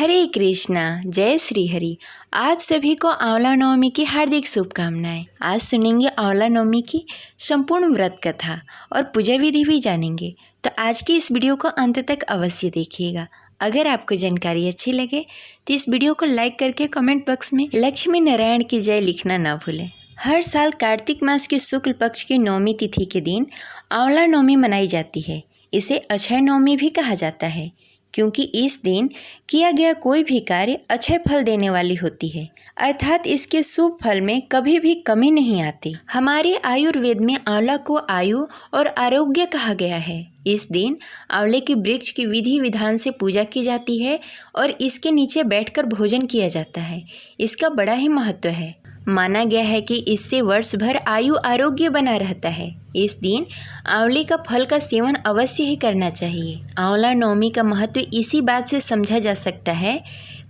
हरे कृष्णा, जय श्री हरि। आप सभी को आंवला नवमी की हार्दिक शुभकामनाएं। आज सुनेंगे आंवला नवमी की संपूर्ण व्रत कथा और पूजा विधि भी जानेंगे, तो आज की इस वीडियो को अंत तक अवश्य देखिएगा। अगर आपको जानकारी अच्छी लगे तो इस वीडियो को लाइक करके कमेंट बॉक्स में लक्ष्मी नारायण की जय लिखना ना भूलें। हर साल कार्तिक मास के शुक्ल पक्ष की नवमी तिथि के दिन आंवला नवमी मनाई जाती है। इसे अक्षय नवमी भी कहा जाता है, क्योंकि इस दिन किया गया कोई भी कार्य अक्षय फल देने वाली होती है, अर्थात इसके शुभ फल में कभी भी कमी नहीं आती। हमारे आयुर्वेद में आंवला को आयु और आरोग्य कहा गया है। इस दिन आंवले के वृक्ष की विधि विधान से पूजा की जाती है और इसके नीचे बैठकर भोजन किया जाता है। इसका बड़ा ही महत्व है। माना गया है कि इससे वर्ष भर आयु आरोग्य बना रहता है। इस दिन आंवले का फल का सेवन अवश्य ही करना चाहिए। आंवला नवमी का महत्व इसी बात से समझा जा सकता है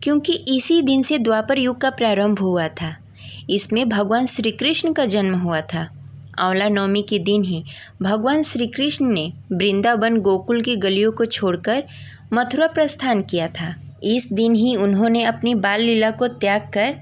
क्योंकि इसी दिन से द्वापर युग का प्रारंभ हुआ था। इसमें भगवान श्री कृष्ण का जन्म हुआ था। आंवला नवमी के दिन ही भगवान श्री कृष्ण ने वृंदावन गोकुल की गलियों को छोड़कर मथुरा प्रस्थान किया था। इस दिन ही उन्होंने अपनी बाल लीला को त्याग कर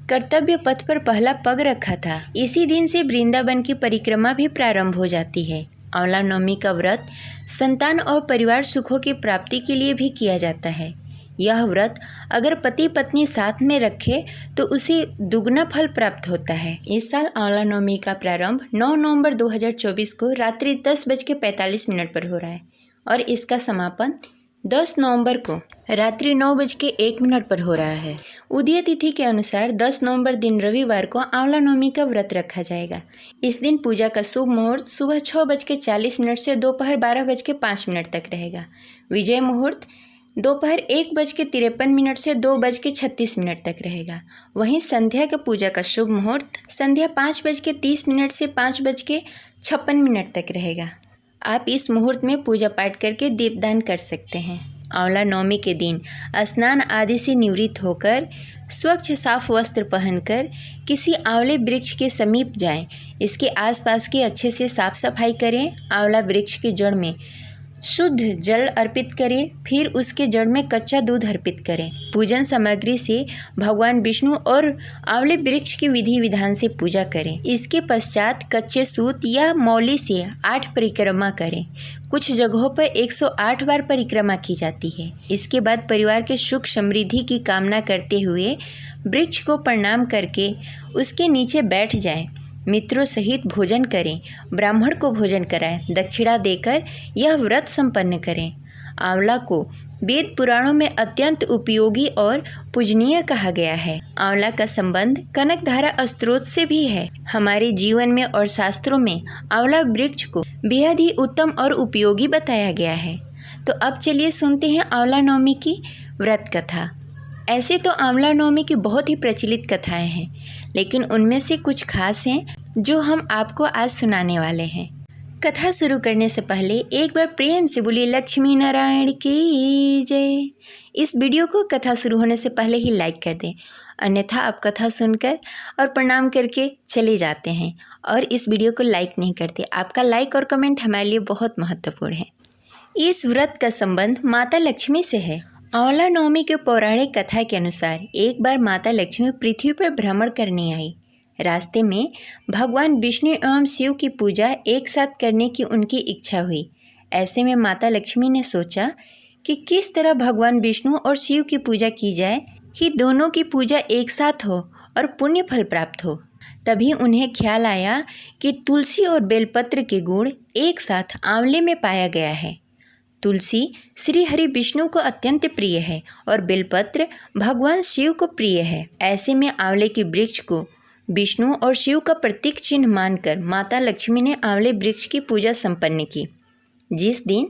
कर्तव्य पथ पर पहला पग रखा था। इसी दिन से वृंदावन की परिक्रमा भी प्रारंभ हो जाती है। आंवला नवमी का व्रत संतान और परिवार सुखों की प्राप्ति के लिए भी किया जाता है। यह व्रत अगर पति पत्नी साथ में रखे तो उसे दुगना फल प्राप्त होता है। इस साल आंवला नवमी का प्रारंभ 9 नवंबर 2024 को रात्रि 10:45 पर हो रहा है और इसका समापन 10 नवंबर को रात्रि 9:01 पर हो रहा है। उदय तिथि के अनुसार 10 नवंबर दिन रविवार को आंवला नवमी का व्रत रखा जाएगा। इस दिन पूजा का शुभ मुहूर्त सुबह 6:40 से दोपहर 12:05 तक रहेगा। विजय मुहूर्त दोपहर 1:53 से 2:36 तक रहेगा। वहीं संध्या का पूजा का शुभ मुहूर्त संध्या 5:30 से 5:56 तक रहेगा। आप इस मुहूर्त में पूजा पाठ करके दीपदान कर सकते हैं। आंवला नवमी के दिन स्नान आदि से निवृत्त होकर स्वच्छ साफ वस्त्र पहनकर किसी आंवले वृक्ष के समीप जाएं। इसके आसपास की अच्छे से साफ सफाई करें। आंवला वृक्ष की जड़ में शुद्ध जल अर्पित करें, फिर उसके जड़ में कच्चा दूध अर्पित करें। पूजन सामग्री से भगवान विष्णु और आंवले वृक्ष की विधि विधान से पूजा करें। इसके पश्चात कच्चे सूत या मौली से 8 परिक्रमा करें। कुछ जगहों पर 108 बार परिक्रमा की जाती है। इसके बाद परिवार के सुख समृद्धि की कामना करते हुए वृक्ष को प्रणाम करके उसके नीचे बैठ जाएं। मित्रों सहित भोजन करें, ब्राह्मण को भोजन कराएं, दक्षिणा देकर यह व्रत संपन्न करें। आंवला को वेद पुराणों में अत्यंत उपयोगी और पूजनीय कहा गया है। आंवला का संबंध कनकधारा स्त्रोत से भी है। हमारे जीवन में और शास्त्रों में आंवला वृक्ष को बेहद ही उत्तम और उपयोगी बताया गया है। तो अब चलिए सुनते हैं आंवला नवमी की व्रत कथा। ऐसे तो आंवला नवमी की बहुत ही प्रचलित कथाएं हैं, लेकिन उनमें से कुछ खास हैं जो हम आपको आज सुनाने वाले हैं। कथा शुरू करने से पहले एक बार प्रेम से बोलिए लक्ष्मी नारायण की जय। इस वीडियो को कथा शुरू होने से पहले ही लाइक कर दें, अन्यथा आप कथा सुनकर और प्रणाम करके चले जाते हैं और इस वीडियो को लाइक नहीं करते। आपका लाइक और कमेंट हमारे लिए बहुत महत्वपूर्ण है। इस व्रत का संबंध माता लक्ष्मी से है। आंवला नवमी के पौराणिक कथा के अनुसार एक बार माता लक्ष्मी पृथ्वी पर भ्रमण करने आई। रास्ते में भगवान विष्णु एवं शिव की पूजा एक साथ करने की उनकी इच्छा हुई। ऐसे में माता लक्ष्मी ने सोचा कि किस तरह भगवान विष्णु और शिव की पूजा की जाए कि दोनों की पूजा एक साथ हो और पुण्य फल प्राप्त हो। तभी उन्हें ख्याल आया कि तुलसी और बेलपत्र के गुण एक साथ आंवले में पाया गया है। तुलसी श्री हरि विष्णु को अत्यंत प्रिय है और बेलपत्र भगवान शिव को प्रिय है। ऐसे में आंवले के वृक्ष को विष्णु और शिव का प्रतीक चिन्ह मानकर माता लक्ष्मी ने आंवले वृक्ष की पूजा संपन्न की। जिस दिन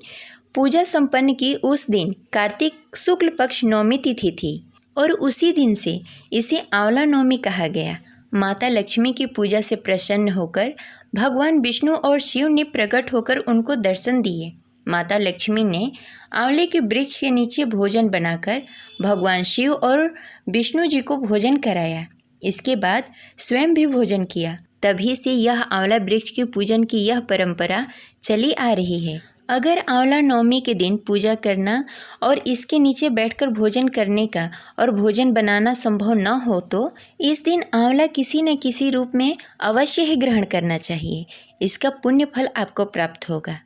पूजा संपन्न की उस दिन कार्तिक शुक्ल पक्ष नवमी तिथि थी और उसी दिन से इसे आंवला नवमी कहा गया। माता लक्ष्मी की पूजा से प्रसन्न होकर भगवान विष्णु और शिव ने प्रकट होकर उनको दर्शन दिए। माता लक्ष्मी ने आंवले के वृक्ष के नीचे भोजन बनाकर भगवान शिव और विष्णु जी को भोजन कराया। इसके बाद स्वयं भी भोजन किया। तभी से यह आंवला वृक्ष के पूजन की यह परंपरा चली आ रही है। अगर आंवला नवमी के दिन पूजा करना और इसके नीचे बैठकर भोजन करने का और भोजन बनाना संभव न हो तो इस दिन आंवला किसी न किसी रूप में अवश्य ही ग्रहण करना चाहिए। इसका पुण्य फल आपको प्राप्त होगा।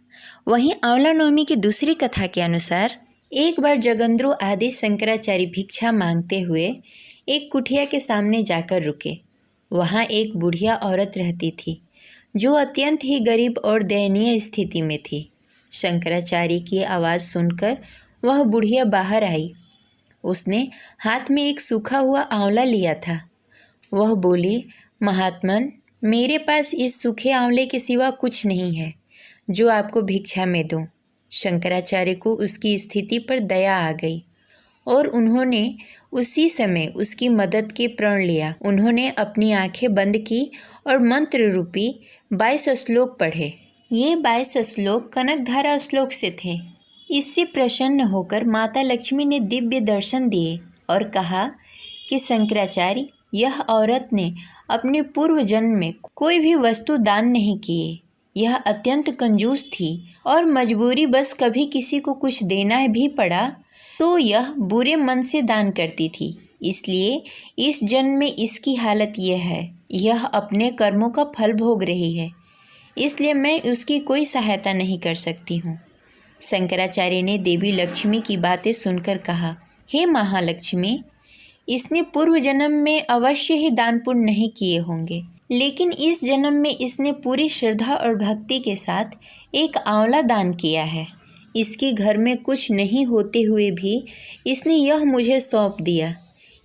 वहीं आंवला नवमी की दूसरी कथा के अनुसार एक बार जगंद्रु आदि शंकराचार्य भिक्षा मांगते हुए एक कुटिया के सामने जाकर रुके। वहाँ एक बुढ़िया औरत रहती थी जो अत्यंत ही गरीब और दयनीय स्थिति में थी। शंकराचार्य की आवाज़ सुनकर वह बुढ़िया बाहर आई। उसने हाथ में एक सूखा हुआ आंवला लिया था। वह बोली, महात्मन, मेरे पास इस सूखे आंवले के सिवा कुछ नहीं है जो आपको भिक्षा में दूं। शंकराचार्य को उसकी स्थिति पर दया आ गई और उन्होंने उसी समय उसकी मदद के प्रण लिया। उन्होंने अपनी आंखें बंद की और मंत्र रूपी 22 श्लोक पढ़े। ये 22 श्लोक कनकधारा श्लोक से थे। इससे प्रसन्न होकर माता लक्ष्मी ने दिव्य दर्शन दिए और कहा कि शंकराचार्य, यह औरत ने अपने पूर्व जन्म में कोई भी वस्तु दान नहीं किए। यह अत्यंत कंजूस थी और मजबूरी बस कभी किसी को कुछ देना भी पड़ा तो यह बुरे मन से दान करती थी। इसलिए इस जन्म में इसकी हालत यह है। यह अपने कर्मों का फल भोग रही है, इसलिए मैं उसकी कोई सहायता नहीं कर सकती हूँ। शंकराचार्य ने देवी लक्ष्मी की बातें सुनकर कहा, हे महालक्ष्मी, इसने पूर्व जन्म में अवश्य ही दान पुण्य नहीं किए होंगे, लेकिन इस जन्म में इसने पूरी श्रद्धा और भक्ति के साथ एक आंवला दान किया है। इसके घर में कुछ नहीं होते हुए भी इसने यह मुझे सौंप दिया।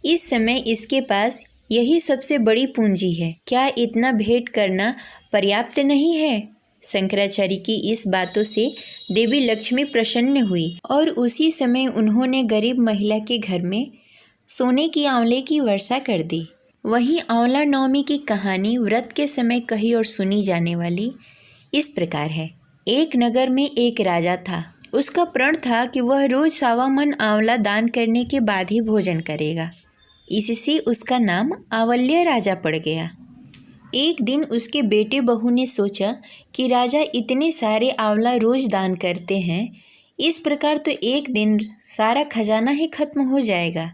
इस समय इसके पास यही सबसे बड़ी पूंजी है। क्या इतना भेंट करना पर्याप्त नहीं है? शंकराचार्य की इस बातों से देवी लक्ष्मी प्रसन्न हुई और उसी समय उन्होंने गरीब महिला के घर में सोने की आंवले की वर्षा कर दी। वहीं आंवला नवमी की कहानी व्रत के समय कही और सुनी जाने वाली इस प्रकार है। एक नगर में एक राजा था। उसका प्रण था कि वह रोज 1.25 मन आंवला दान करने के बाद ही भोजन करेगा। इससे उसका नाम आंवल्य राजा पड़ गया। एक दिन उसके बेटे बहू ने सोचा कि राजा इतने सारे आंवला रोज दान करते हैं, इस प्रकार तो एक दिन सारा खजाना ही खत्म हो जाएगा।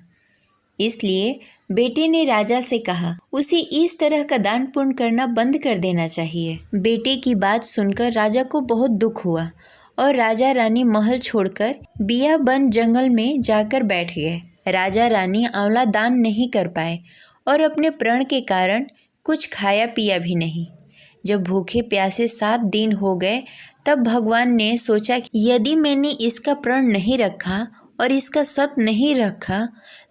इसलिए बेटे ने राजा से कहा उसे इस तरह का दान पुण्य करना बंद कर देना चाहिए। बेटे की बात सुनकर राजा को बहुत दुख हुआ और राजा रानी महल छोड़कर बियाबन जंगल में जाकर बैठ गए। राजा रानी आंवला दान नहीं कर पाए और अपने प्रण के कारण कुछ खाया पिया भी नहीं। जब भूखे प्यासे 7 दिन हो गए तब भगवान ने सोचा कि यदि मैंने इसका प्रण नहीं रखा और इसका सत नहीं रखा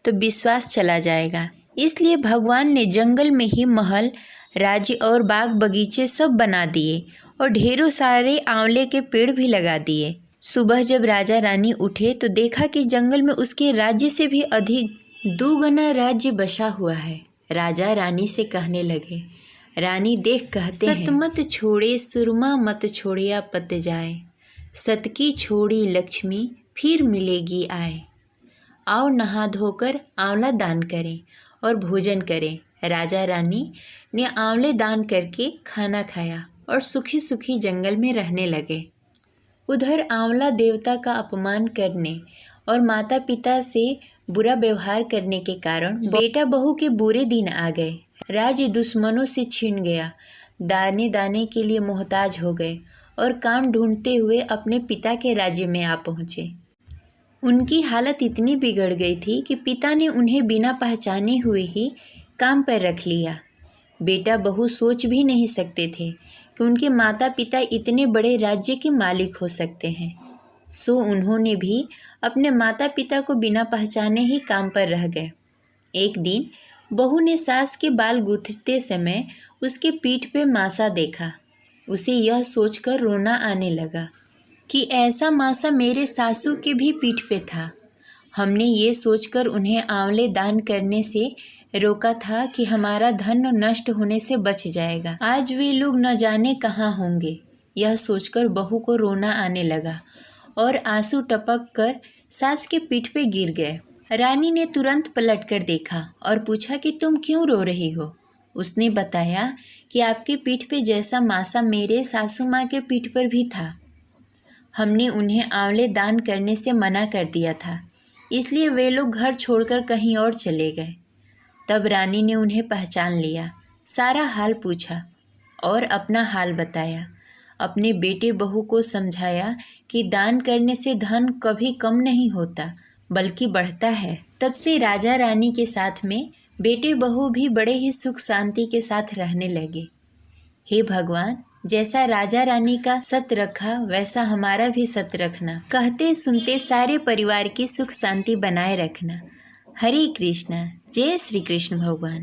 तो विश्वास चला जाएगा। इसलिए भगवान ने जंगल में ही महल, राज्य और बाग बगीचे सब बना दिए और ढेरों सारे आंवले के पेड़ भी लगा दिए। सुबह जब राजा रानी उठे तो देखा कि जंगल में उसके राज्य से भी अधिक 2 गुना राज्य बसा हुआ है। राजा रानी से कहने लगे, रानी देख कहते हैं, सत मत छोड़े सुरमा मत छोड़िया पत जाए, सत की छोड़ी लक्ष्मी फिर मिलेगी आए। आओ नहा धोकर आंवला दान करें और भोजन करें। राजा रानी ने आंवले दान करके खाना खाया और सुखी सुखी जंगल में रहने लगे। उधर आंवला देवता का अपमान करने और माता पिता से बुरा व्यवहार करने के कारण बेटा बहू के बुरे दिन आ गए। राज्य दुश्मनों से छिन गया। दाने दाने के लिए मोहताज हो गए और काम ढूंढते हुए अपने पिता के राज्य में आ पहुँचे। उनकी हालत इतनी बिगड़ गई थी कि पिता ने उन्हें बिना पहचाने हुए ही काम पर रख लिया। बेटा बहू सोच भी नहीं सकते थे कि उनके माता पिता इतने बड़े राज्य के मालिक हो सकते हैं। सो उन्होंने भी अपने माता पिता को बिना पहचाने ही काम पर रह गए। एक दिन बहू ने सास के बाल गूंथते समय उसके पीठ पे मासा देखा। उसे यह सोचकर रोना आने लगा कि ऐसा मासा मेरे सासू के भी पीठ पे था। हमने ये सोचकर उन्हें आंवले दान करने से रोका था कि हमारा धन नष्ट होने से बच जाएगा। आज वे लोग न जाने कहाँ होंगे। यह सोचकर बहू को रोना आने लगा और आंसू टपक कर सास के पीठ पे गिर गए। रानी ने तुरंत पलटकर देखा और पूछा कि तुम क्यों रो रही हो। उसने बताया कि आपके पीठ पे जैसा मासा मेरे सासू माँ के पीठ पर भी था। हमने उन्हें आंवले दान करने से मना कर दिया था, इसलिए वे लोग घर छोड़कर कहीं और चले गए। तब रानी ने उन्हें पहचान लिया, सारा हाल पूछा और अपना हाल बताया। अपने बेटे बहू को समझाया कि दान करने से धन कभी कम नहीं होता बल्कि बढ़ता है। तब से राजा रानी के साथ में बेटे बहू भी बड़े ही सुख शांति के साथ रहने लगे। हे भगवान, जैसा राजा रानी का सत रखा वैसा हमारा भी सत रखना। कहते सुनते सारे परिवार की सुख शांति बनाए रखना। हरे कृष्णा। जय श्री कृष्ण भगवान।